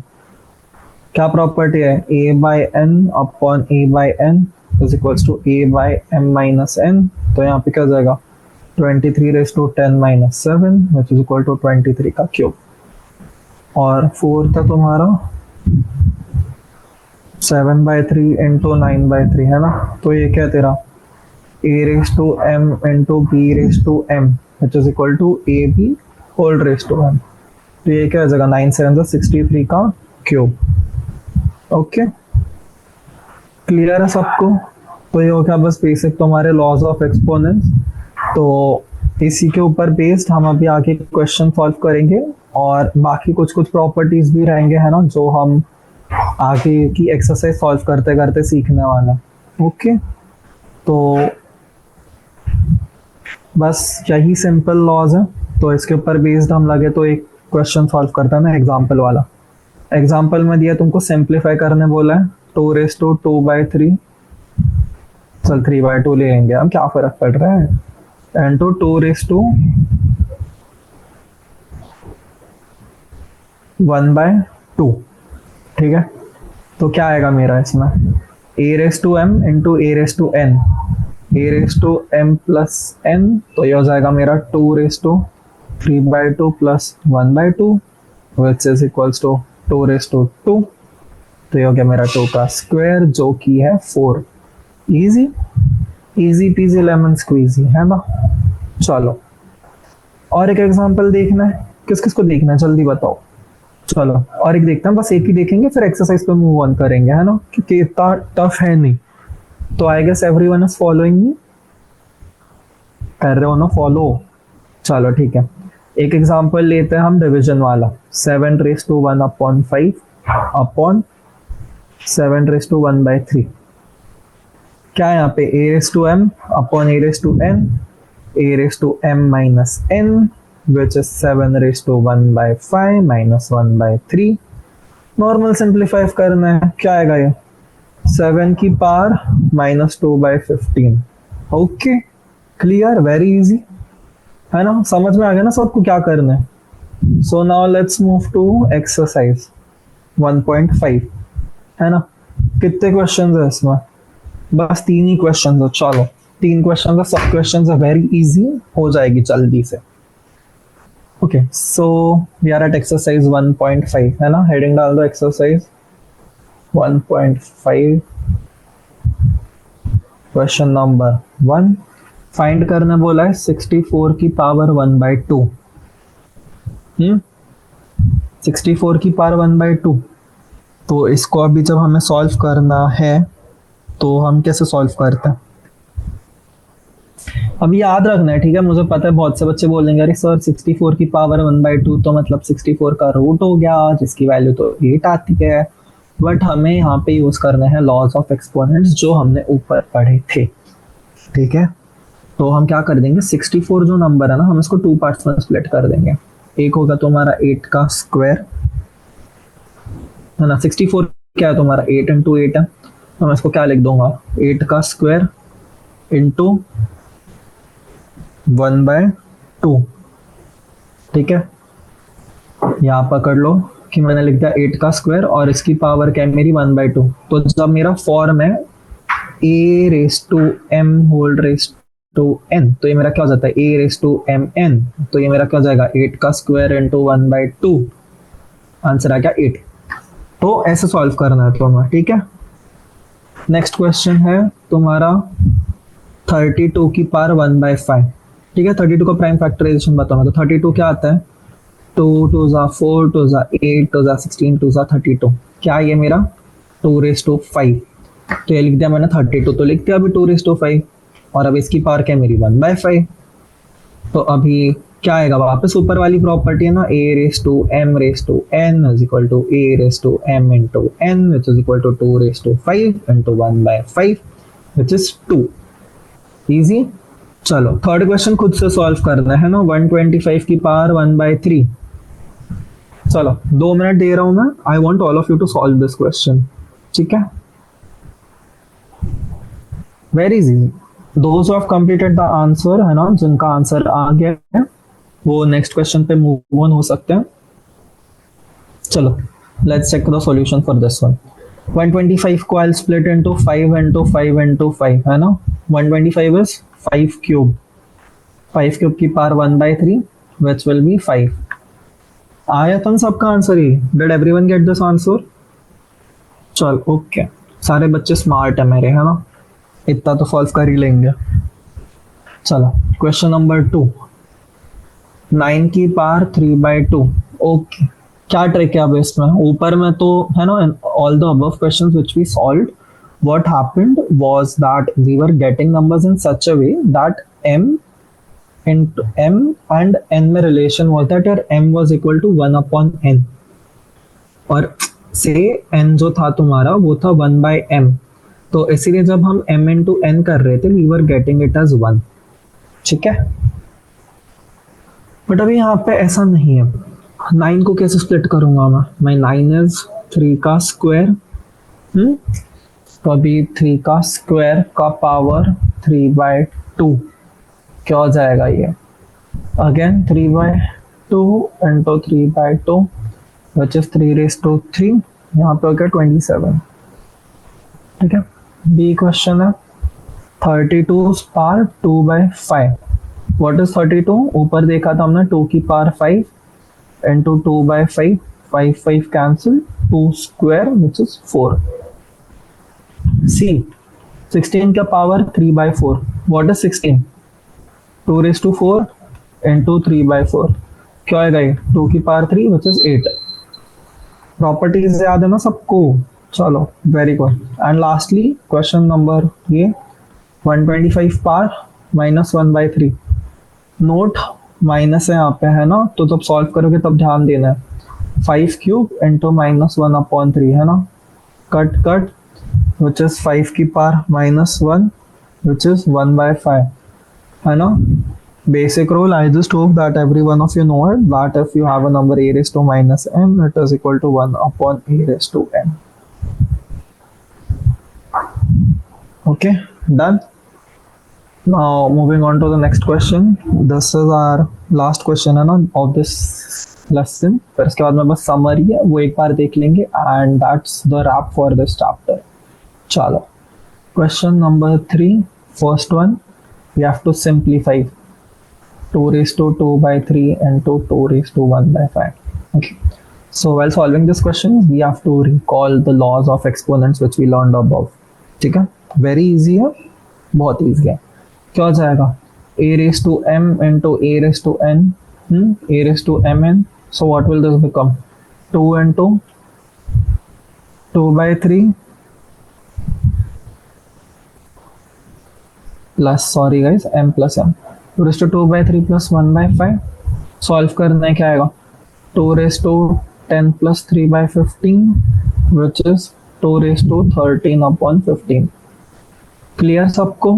क्या प्रॉपर्टी है, a/n upon a/n is equals to a/m minus n, तो यहाँ पे क्या जाएगा 23⁻10 - 7 विच इज इक्वल टू 23 का क्यूब। और फोर्थ है तुम्हारा 7/3 इंटू 9/3, है ना, तो ये क्या तेरा a⁻m into b⁻m which is equal to ab whole raise to m, तो ये क्या हो जाएगा 9 7 63 का क्यूब। ओके, क्लियर है सबको। तो ये हो गया बस बेसिक तुम्हारे लॉज ऑफ एक्सपोनेंट्स। तो इसी के ऊपर बेस्ड हम अभी आगे क्वेश्चन सॉल्व करेंगे, और बाकी कुछ कुछ प्रॉपर्टीज भी रहेंगे, है ना, जो हम आगे की एक्सरसाइज सॉल्व करते करते सीखने वाला। ओके, तो बस यही सिंपल लॉज है। तो इसके ऊपर बेस्ड हम लगे तो एक क्वेश्चन सॉल्व करते हैं ना, एग्जाम्पल वाला। एग्जाम्पल में दिया तुमको सिंप्लीफाई करने बोला है, 2^2/3, चल 3/2 ले लेंगे हम, क्या फर्क पड़ रहा है, एंड टू 2^1/2। ठीक है, तो क्या आएगा मेरा इसमें, a⁻m into a⁻n, a⁻m plus n, तो ये हो जाएगा मेरा 2^3/2 plus 1/2 which is equals to 2^2। तो ये हो गया मेरा 2 का स्क्वायर, जो कि है 4। Easy easy peasy lemon squeezy, है ना। चलो और एक एग्जांपल देखना है, किस किस को देखना है जल्दी बताओ। चलो और एक देखते हैं, बस एक ही देखेंगे फिर एक्सरसाइज पे मूव ऑन करेंगे, है ना, क्योंकि इतना टफ है नहीं। तो I guess everyone is following me, कर रहे हो ना फॉलो। चलो ठीक है, एक एग्जांपल लेते हैं हम डिवीजन वाला, 7^1/5 अपॉन 7^1/3। क्या है यहाँ पे, a⁻m upon a⁻n, a⁻m-n which is 7^1/5 minus 1/3। Normal simplify करना है, क्या आएगा ये, 7 की power -2/15। Okay clear, very easy, है ना, समझ में आ गया ना सबको क्या करना है। So now let's move to exercise 1.5, है ना। कितने क्वेश्चन है इसमें, बस 3 ही क्वेश्चन है। चलो 3 क्वेश्चन है, सब क्वेश्चन है वेरी इजी, हो जाएगी जल्दी से। Okay so we are at exercise 1.5, है ना, हेडिंग डाल दो एक्सरसाइज 1.5। क्वेश्चन नंबर 1, फाइंड करने बोला है 64 की पावर 1/2। 64 की पावर 1/2, तो इसको अभी जब हमें सॉल्व करना है तो हम कैसे सॉल्व करते हैं, अब याद रखना है, ठीक है। मुझे पता है बहुत से बच्चे बोलेंगे अरे सर 64 की पावर 1/2 तो मतलब 64 का रूट हो गया, जिसकी वैल्यू तो 8 आती है। बट हमें यहाँ पे यूज करने हैं लॉज ऑफ एक्सपोनेंट्स जो हमने ऊपर पढ़े थे, ठीक है। तो हम क्या कर देंगे, 64 जो नंबर है ना, हम इसको 2 पार्ट्स में स्प्लिट कर देंगे। एक होगा तुम्हारा 8 का स्क्वायर, है ना, 64 क्या है तुम्हारा 8 इंटू 8 है, तो मैं इसको क्या लिख दूंगा, 8 का स्क्वायर इंटू 1/2। ठीक है, यहाँ पकड़ लो कि मैंने लिख दिया 8 का स्क्वायर और इसकी पावर क्या है मेरी 1/2। तो जब मेरा फॉर्म है a⁻m⁴n, तो ये मेरा क्या हो जाता है a⁻mn, तो ये मेरा क्या हो जाएगा 8 का स्क्वायर इंटू 1/2, आंसर आ गया 8। तो ऐसे सॉल्व करना है तुम्हें, ठीक है। नेक्स्ट क्वेश्चन है तुम्हारा 32 की पावर 1/5, ठीक है। 32 का प्राइम फैक्टराइजेशन बताना, तो 32 क्या आता है, 2 2 ज़ा 4 2 ज़ा 8 2 ज़ा 16 2 ज़ा 32, क्या ये मेरा 2^5। तो ये लिख दिया मैंने 32, तो लिख दिया अभी 2^5, और अब इसकी पावर क्या है मेरी 1/5। तो अभी क्या आएगा, वापस ऊपर वाली प्रॉपर्टी है ना, a⁻m⁴n is equal to a⁻m into n which is equal to 2^5 into 1/5 which is 2। Easy. चलो थर्ड क्वेश्चन खुद से सॉल्व करना है ना, 125 की पावर 1/3। चलो 2 मिनट दे रहा हूं मैं, I want all of you to solve this question, ठीक है। Very easy, those who have completed the answer, है ना, जिनका आंसर आ गया है वो नेक्स्ट क्वेश्चन पे मूव ऑन हो सकते हैं। चलो let's check the solution for this one. 125 को I split into 5 into 5 into 5, है ना। 125 इज 5 क्यूब, 5 क्यूब की पावर 1/3 विच विल बी 5। आया तुम सबका answer he, did everyone get this answer. चल ओके, सारे बच्चे स्मार्ट है मेरे, है ना, इतना तो सॉल्व कर ही लेंगे। चलो क्वेश्चन नंबर 2, 9 की पावर 3/2। ओके, क्या ट्रिक है अब इसमें, ऊपर में तो है ना, all the above questions which we solved, what happened was that we were getting numbers in such a way that m into m and n में relation was that your m was equal to 1 upon n, और से n जो था तुम्हारा वो था 1 by m, तो इसीलिए जब हम m into n कर रहे थे we were getting it as 1, ठीक है। बट अभी यहाँ पे ऐसा नहीं है। 9 को कैसे स्प्लिट करूंगा मैं? माई 9 इज 3 का स्क्वायर, तो अभी 3 का स्क्वायर का पावर 3/2 क्या हो जाएगा ये? अगेन 3/2 इंटू 3/2 विच इज 3/3, यहाँ पे हो गया 27, ठीक है। बी क्वेश्चन है 32 पावर 2/5, व्हाट इज 32? ऊपर देखा था हमने 2 की power 5 into 2/5, 5 cancel, 2 square which is 4। सी 16 का पावर 3/4, व्हाट इज 16? 2/4 इंटू 3/4 क्या आएगा ये? 2 की पावर 3 विच इज 8। प्रॉपर्टीज याद है ना सबको? चलो very good. And lastly question number ये 125 पावर -1/3, नोट माइनस है यहाँ पे, है ना, तो जब सॉल्व करोगे तब ध्यान देना है। 5 क्यूब इंटू -1/3 है ना, कट कट विच इज 5 की पावर -1 विच इज 1/5, है ना। Basic rule, I just hope that every one of you know it, that if you have a number a raised to -m, it is equal to 1 upon a raised to n. Okay, done. Now moving on to the next question. This is our last question है ना of this lesson. फिर इसके बाद में बस summary है वो एक बार देख लेंगे and that's the wrap for this chapter. चलो question number 3, first one, we have to simplify 2/2/3 into 2/1/5. Okay. So while solving this question, we have to recall the laws of exponents which we learned above. ठीक है, very easy है, बहुत easy है। क्या हो जाएगा? a raised to m into a raised to n, a raised to mn. So what will this become? 2 into 2/3 plus, sorry guys, m plus m, 2 raised to 2/3 plus 1/5। Solve करना है, क्या आएगा? 2 raised to 10 plus 3/15 which is 2 raised to 13 upon 15। Clear सबको?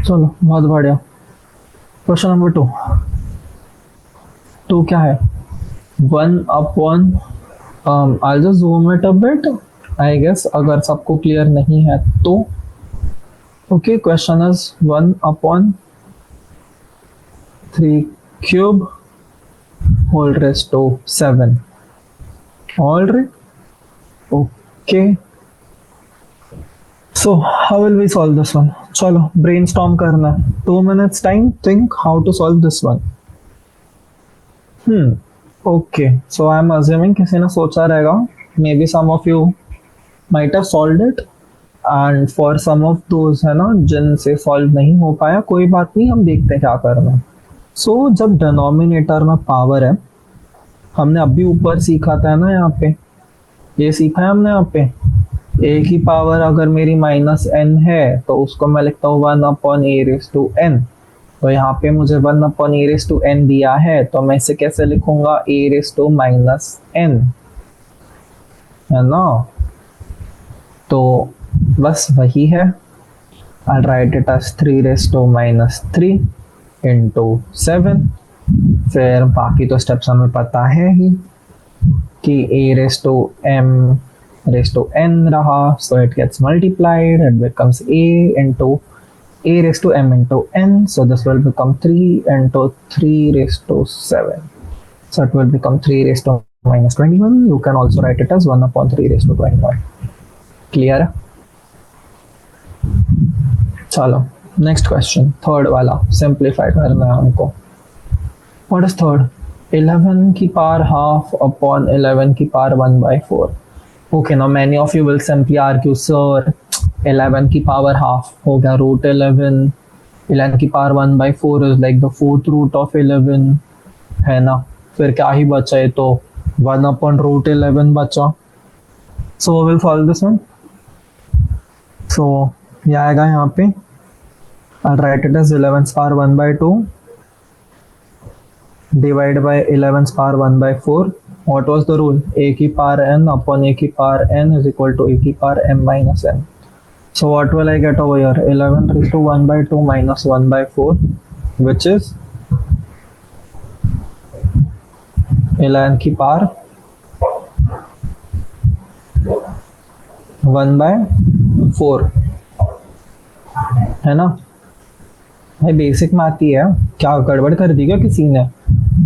चलो बहुत बढ़िया। Question number 2, 2 क्या है? 1 upon I'll just zoom it a bit, I guess अगर सबको क्लियर नहीं है तो। Okay, question is 1 upon 3 cube whole raised to 7. All right. Okay. So how will we solve this one? चलो brainstorm करना है। 2 minutes time, think how to solve this one. Okay. So I'm assuming किसी ने सोचा रहेगा, maybe some of you might have solved it, and for some of those है ना जिनसे solve नहीं हो पाया, कोई बात नहीं, हम देखते हैं क्या करना है। So जब denominator में power है, हमने अभी ऊपर सीखा था ना, यहाँ पे ये सीखा है हमने, यहाँ पे a की पावर अगर मेरी -n है तो उसको मैं लिखता हूँ 1 upon a raised to n। तो यहाँ पे मुझे 1 upon a raised to n दिया है, तो मैं इसे कैसे लिखूंगा? a raised to -n, है ना। तो बस वही है। I'll write it as 3 raised to -3 into 7। फिर बाकी तो स्टेप्स हमें पता है ही कि a raised to m raised to n रहा, so it gets multiplied, it becomes a into a raised to m into n, so this will become 3 into 3 raised to 7, so it will become 3 raised to -21। You can also write it as 1 upon 3 raised to 21। Clear है? चलो next question, third वाला, simplify करना है हमको। What is third? 11 की power half upon 11 की power 1/4। Okay, now many of you will simply argue, sir 11 की power half हो गया √11, 11 की power 1/4 is like the 4th root of 11, है ना। फिर क्या ही बचा है? तो 1 अपॉन √11 बचा। So will solve this one. So ये आएगा यहाँ पे I'll write it as 11's power 1 by 2 divided by 11's power 1 by 4. What was the rule? A की power n upon a की power n is equal to a की power m minus n. So what will I get over here? 11 raised to 1 by 2 minus 1 by 4, which is 11 की power 1 by 4, है ना भाई? Basic math ही है, क्या गड़बड़ कर दी क्या किसी ने?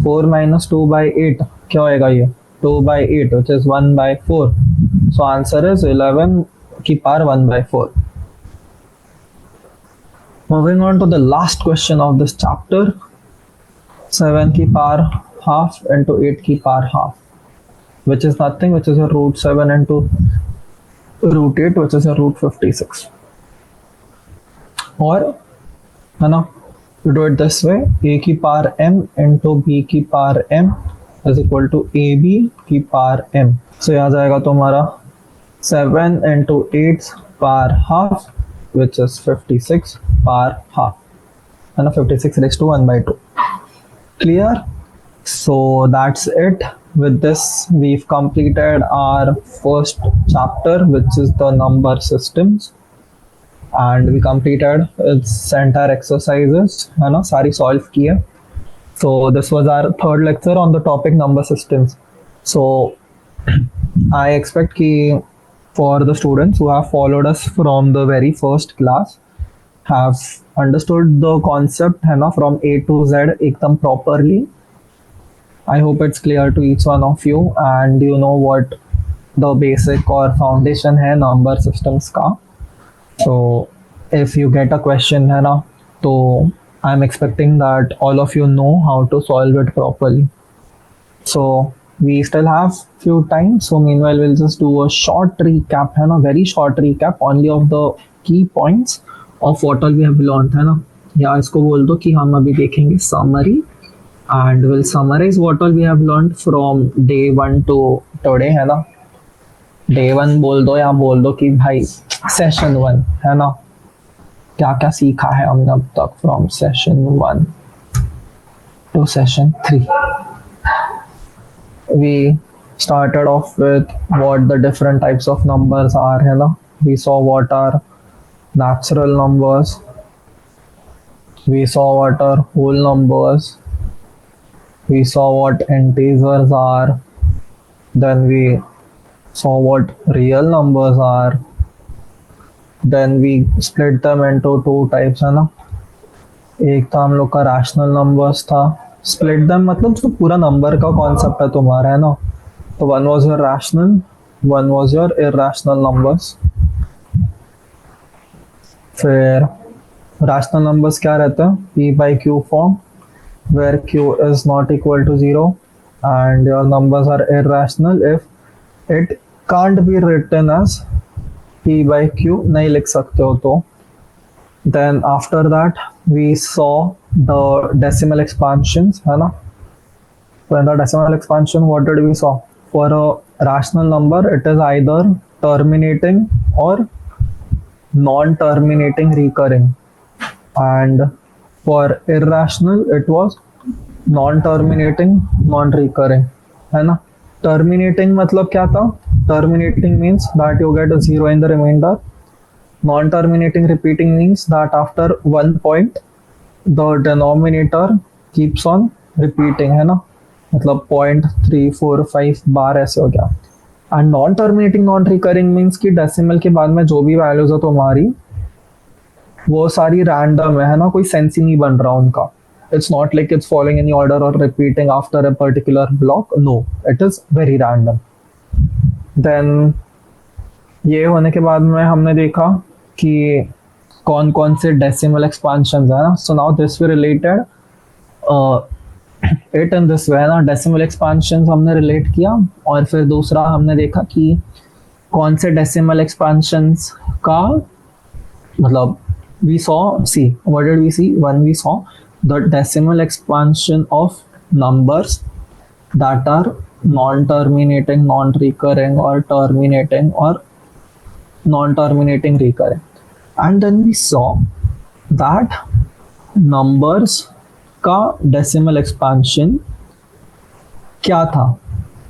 4 minus 2 by 8 क्या होएगा ये? 2 by 8 which is 1 by 4. So answer is 11 की power 1 by 4. Moving on to the last question of this chapter. 7 की power half into 8 की power half, which is nothing, which is a root 7 into root 8, which is a root 56. और है ना, to do it this way, a की power m into b की power m is equal to ab की power m. So यहाँ जाएगा तुम्हारा 7 into 8 power half, which is 56 power half, है ना, 56 raised to 1 by 2. Clear? So that's it. With this, we've completed our first chapter, which is the number systems, and we completed its entire exercises, है ना, सारी solve की है. So this was our third lecture on the topic number systems. So I expect कि for the students who have followed us from the very first class have understood the concept, है ना, from A to Z एकदम properly. I hope it's clear to each one of you and you know what the basic or foundation है number systems का. So if you get a question, है ना, तो I'm expecting that all of you know how to solve it properly. So we still have few times. So meanwhile, we'll just do a short recap, है ना, very short recap only of the key points of what all we have learned, है ना. या इसको बोल दो कि हम अभी देखेंगे summary and we'll summarize what all we have learned from day 1 to today, है ना. Day 1 बोल दो या बोल दो कि भाई session 1, है ना, क्या क्या सीखा है हमने अब तक from session 1 to session 3. We started off with what the different types of numbers are, है ना. We saw what are natural numbers, we saw what are whole numbers, we saw what integers are, then we saw what real numbers are, then we split them into two types, है ना. एक था हम लोग का rational numbers था. Split them मतलब जो पूरा नंबर का कॉन्सेप्ट है तुम्हारा, है ना. तो one was your rational, one was your irrational numbers. फिर रैशनल नंबर्स क्या रहते हैं? p by q form, where q is not equal to 0 and your numbers are irrational if it can't be written as p by q, नहीं लिख सकते हो तो. Then after that we saw the decimal expansions, है ना. So in the decimal expansion, what did we saw? For a rational number, it is either terminating or non-terminating recurring, and for irrational it was non-terminating non-recurring, है ना. Terminating मतलब क्या था? Terminating means that you get a 0 in the remainder. Non-terminating repeating means that after one point the denominator keeps on repeating, है ना. मतलब 0.345 बार ऐसे हो गया. And non-terminating non-recurring means कि डेसिमल के बाद में जो भी वैल्यूज है तुम्हारी वो सारी रैंडम है ना, कोई सेंस ही नहीं बन रहा उनका. It's not like it's following any order or repeating after a particular block. No, it is very random. Then ये होने के बाद में हमने देखा कि कौन कौन से डेसिमल एक्सपांशन है ना. So now this we related it in this way ना. डेसिमल एक्सपांशन हमने रिलेट किया और फिर दूसरा हमने देखा कि कौन से डेसिमल एक्सपांशंस का मतलब we saw, see what did we see? When we saw the decimal expansion of numbers that are non-terminating non-recurring or terminating or non-terminating recurring, and then we saw that numbers का decimal expansion क्या था,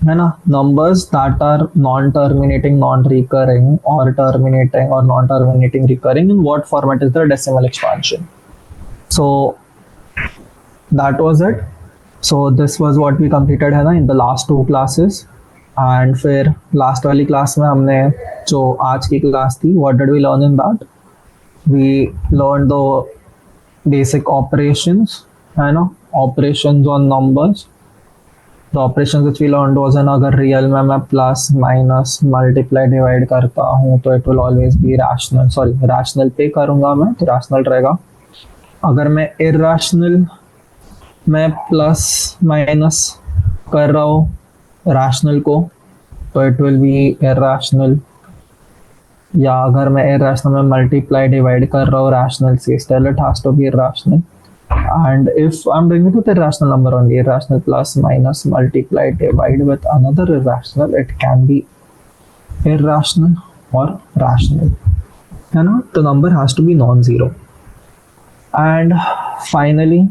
है ना. Numbers that are non terminating, non recurring, और terminating और non terminating, recurring, in what format is the decimal expansion. So that was it. So this was what we completed, है ना, in the last 2 classes. And फिर last वाली class में हमने, जो आज की क्लास थी, what did we learn in that. We learn the basic operations, है ना, operations on numbers. The operation which we learn was, है ना, अगर रियल में मैं प्लस माइनस मल्टीप्लाई डिवाइड करता हूँ तो it will always be rational, sorry rational पे करूँगा मैं तो रैशनल रहेगा. अगर मैं इरैशनल में प्लस माइनस कर रहा हूँ रैशनल को तो इट विल बी इरैशनल. या अगर मैं इरैशनल में मल्टीप्लाई डिवाइड कर रहा हूँ रैशनल से, still it has to be irrational. And if I'm doing it with irrational number only, irrational plus minus multiply divide with another irrational, it can be irrational or rational, है ना. The number has to be non-zero. And finally,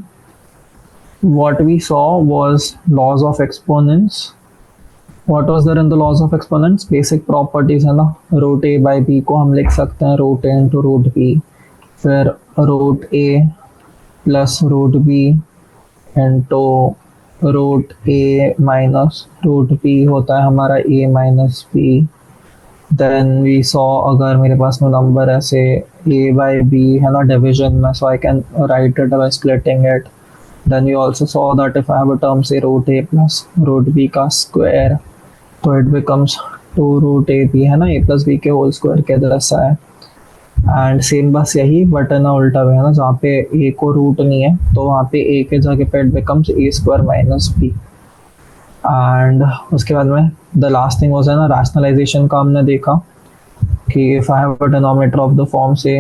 what we saw was laws of exponents. What was there in the laws of exponents? Basic properties, है ना. root a by b को हम लिख सकते हैं root a into root b, फिर root a plus root B into root A minus root B होता है हमारा A minus B. Then we saw अगर मेरे पास में नंबर ऐसे ए बाई बी, है ना, डिविजन में, so I can write it by splitting it. Then we also saw that if I have a term say root A plus root B का square तो it becomes 2 root A B, है ना, A plus B के whole square के जैसा है. And same बस यही बट ना उल्टा हुआ है ना, जहाँ पे ए को रूट नहीं है तो वहाँ पे ए के जगह पे it becomes A square minus B. And उसके बाद में द लास्ट थिंग वाज, है ना, रैशनलाइजेशन का हमने देखा कि if I have a denominator of the form say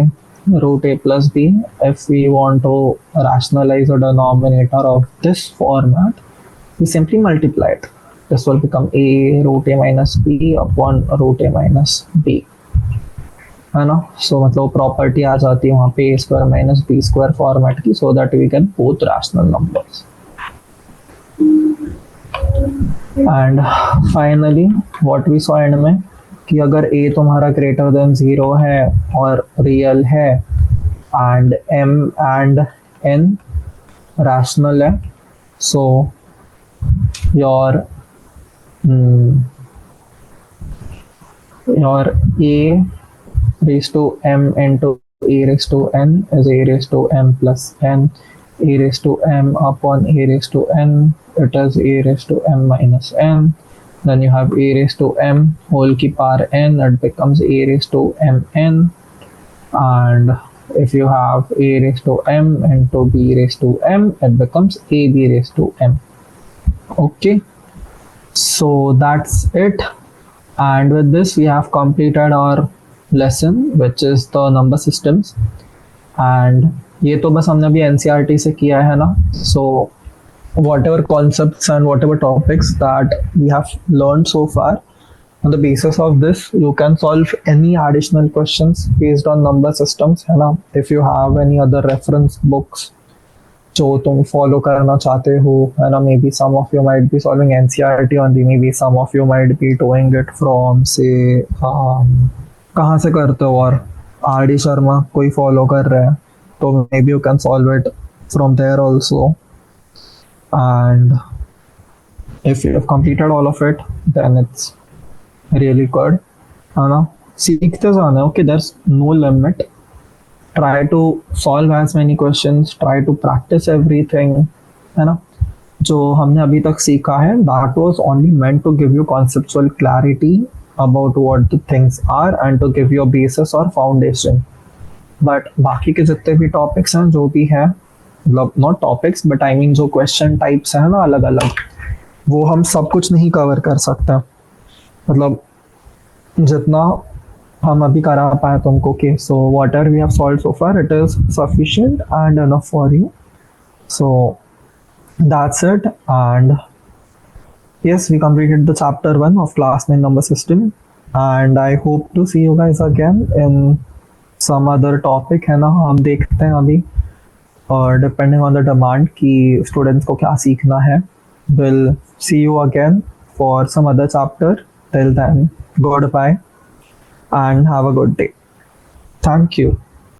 root A plus B, if we want to rationalize the denominator of this format we simply multiply it. This will become a root A minus B upon root A minus B, है ना. सो मतलब property आ जाती है वहाँ पे A square minus B square format की, so that we get both rational numbers. And finally what we saw and में कि अगर ए तुम्हारा ग्रेटर देन 0 है और रियल है and M and N rational है, so your A raised to m into a raised to n is a raised to m plus n. A raised to m upon a raised to n, it is a raised to m minus n. Then you have a raised to m whole की power n, it becomes a raised to mn. And if you have a raised to m into b raised to m, it becomes ab raised to m. Okay, so that's it. And with this we have completed our lesson which is the number systems. and ये तो बस हमने अभी NCERT से किया है ना. सो whatever concepts and whatever topics that we have learned so far, on the basis of this you can solve any additional questions based on number systems, है ना. if you have any other reference books जो तुम follow करना चाहते हो, है ना, maybe some of you might be solving NCERT only, maybe some of you might be doing it from से कहाँ से करते हो, और आर डी शर्मा कोई फॉलो कर रहे हैं तो maybe you can solve it from there also. And if you have completed all of it then it's really good, है ना. सीखते जाना, okay, there is no limit. Try to solve as many questions, try to practise everything, है ना. जो हमने अभी तक सीखा है that was only meant to give you conceptual clarity about what the things are and to give you a basis or foundation. But बाकी के जितने भी टॉपिक्स हैं जो भी है, मतलब not topics but I mean जो क्वेश्चन टाइप्स हैं ना अलग अलग, वो हम सब कुछ नहीं कवर कर सकते. मतलब जितना हम अभी करा पाए तुमको के, so whatever we have solve so far it is sufficient and enough for you. So that's it. And yes, we completed the chapter 1 of class 9 number system, and I hope to see you guys again in some other topic, है ना. हम देखते हैं अभी और depending on the demand कि students को क्या सीखना है. Will see you again for some other chapter. Till then, goodbye and have a good day. Thank you.